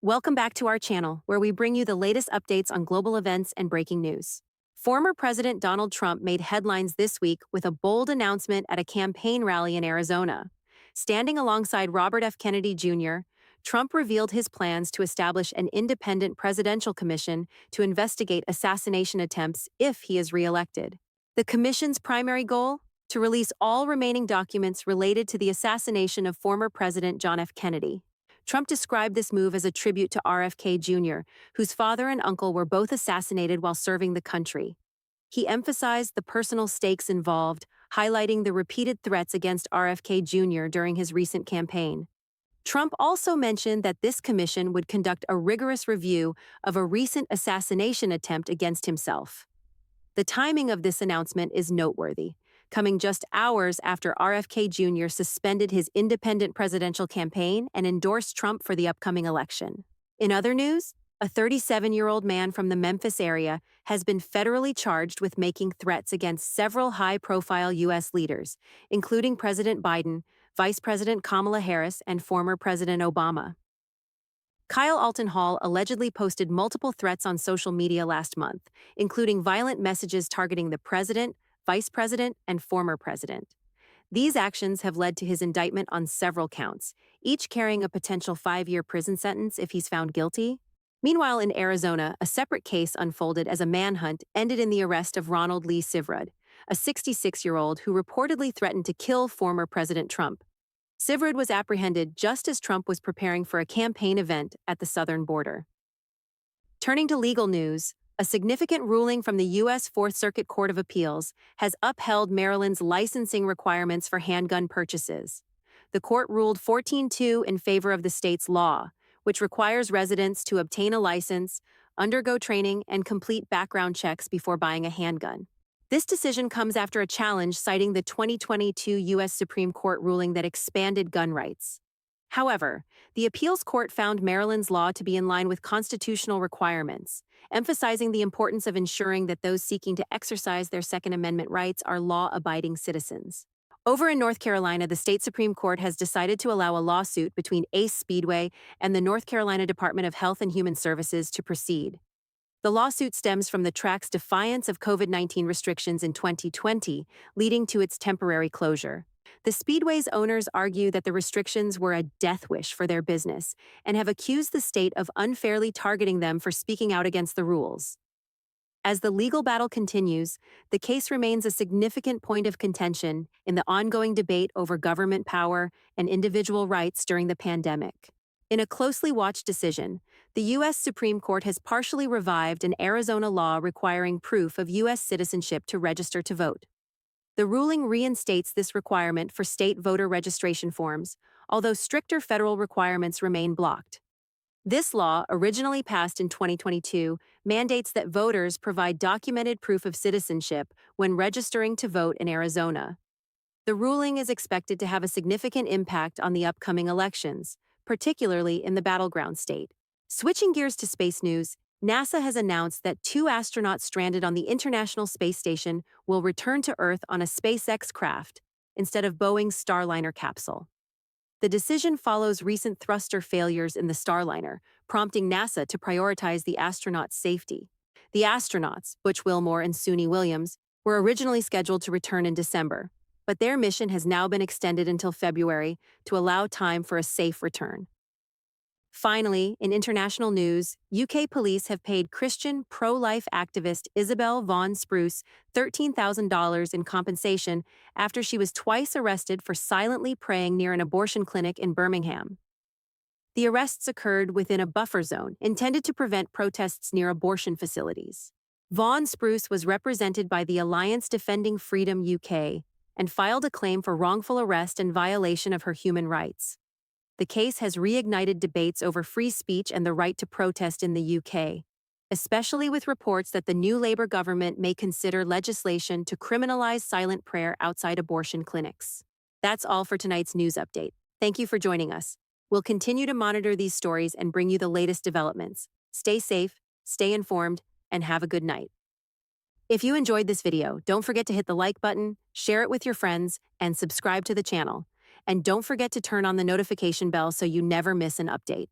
Welcome back to our channel, where we bring you the latest updates on global events and breaking news. Former President Donald Trump made headlines this week with a bold announcement at a campaign rally in Arizona. Standing alongside Robert F. Kennedy Jr., Trump revealed his plans to establish an independent presidential commission to investigate assassination attempts if he is reelected. The commission's primary goal? To release all remaining documents related to the assassination of former President John F. Kennedy. Trump described this move as a tribute to RFK Jr., whose father and uncle were both assassinated while serving the country. He emphasized the personal stakes involved, highlighting the repeated threats against RFK Jr. during his recent campaign. Trump also mentioned that this commission would conduct a rigorous review of a recent assassination attempt against himself. The timing of this announcement is noteworthy, coming just hours after RFK Jr. suspended his independent presidential campaign and endorsed Trump for the upcoming election. In other news, a 37-year-old man from the Memphis area has been federally charged with making threats against several high-profile U.S. leaders, including President Biden, Vice President Kamala Harris, and former President Obama. Kyle Alton Hall allegedly posted multiple threats on social media last month, including violent messages targeting the president, vice president, and former president. These actions have led to his indictment on several counts, each carrying a potential 5-year prison sentence if he's found guilty. Meanwhile, in Arizona, a separate case unfolded as a manhunt ended in the arrest of Ronald Lee Sivrud, a 66-year-old who reportedly threatened to kill former President Trump. Sivrud was apprehended just as Trump was preparing for a campaign event at the southern border. Turning to legal news, a significant ruling from the U.S. Fourth Circuit Court of Appeals has upheld Maryland's licensing requirements for handgun purchases. The court ruled 14-2 in favor of the state's law, which requires residents to obtain a license, undergo training, and complete background checks before buying a handgun. This decision comes after a challenge citing the 2022 U.S. Supreme Court ruling that expanded gun rights. However, the appeals court found Maryland's law to be in line with constitutional requirements, emphasizing the importance of ensuring that those seeking to exercise their Second Amendment rights are law-abiding citizens. Over in North Carolina, the state Supreme Court has decided to allow a lawsuit between Ace Speedway and the North Carolina Department of Health and Human Services to proceed. The lawsuit stems from the track's defiance of COVID-19 restrictions in 2020, leading to its temporary closure. The Speedway's owners argue that the restrictions were a death wish for their business and have accused the state of unfairly targeting them for speaking out against the rules. As the legal battle continues, the case remains a significant point of contention in the ongoing debate over government power and individual rights during the pandemic. In a closely watched decision, the U.S. Supreme Court has partially revived an Arizona law requiring proof of U.S. citizenship to register to vote. The ruling reinstates this requirement for state voter registration forms, although stricter federal requirements remain blocked. This law, originally passed in 2022, mandates that voters provide documented proof of citizenship when registering to vote in Arizona. The ruling is expected to have a significant impact on the upcoming elections, particularly in the battleground state. Switching gears to space news, NASA has announced that 2 astronauts stranded on the International Space Station will return to Earth on a SpaceX craft instead of Boeing's Starliner capsule. The decision follows recent thruster failures in the Starliner, prompting NASA to prioritize the astronauts' safety. The astronauts, Butch Wilmore and Suni Williams, were originally scheduled to return in December, but their mission has now been extended until February to allow time for a safe return. Finally, in international news, UK police have paid Christian pro-life activist Isabel Vaughan Spruce $13,000 in compensation after she was twice arrested for silently praying near an abortion clinic in Birmingham. The arrests occurred within a buffer zone intended to prevent protests near abortion facilities. Vaughan Spruce was represented by the Alliance Defending Freedom UK and filed a claim for wrongful arrest and violation of her human rights. The case has reignited debates over free speech and the right to protest in the UK, especially with reports that the new Labour government may consider legislation to criminalise silent prayer outside abortion clinics. That's all for tonight's news update. Thank you for joining us. We'll continue to monitor these stories and bring you the latest developments. Stay safe, stay informed, and have a good night. If you enjoyed this video, don't forget to hit the like button, share it with your friends, and subscribe to the channel. And don't forget to turn on the notification bell so you never miss an update.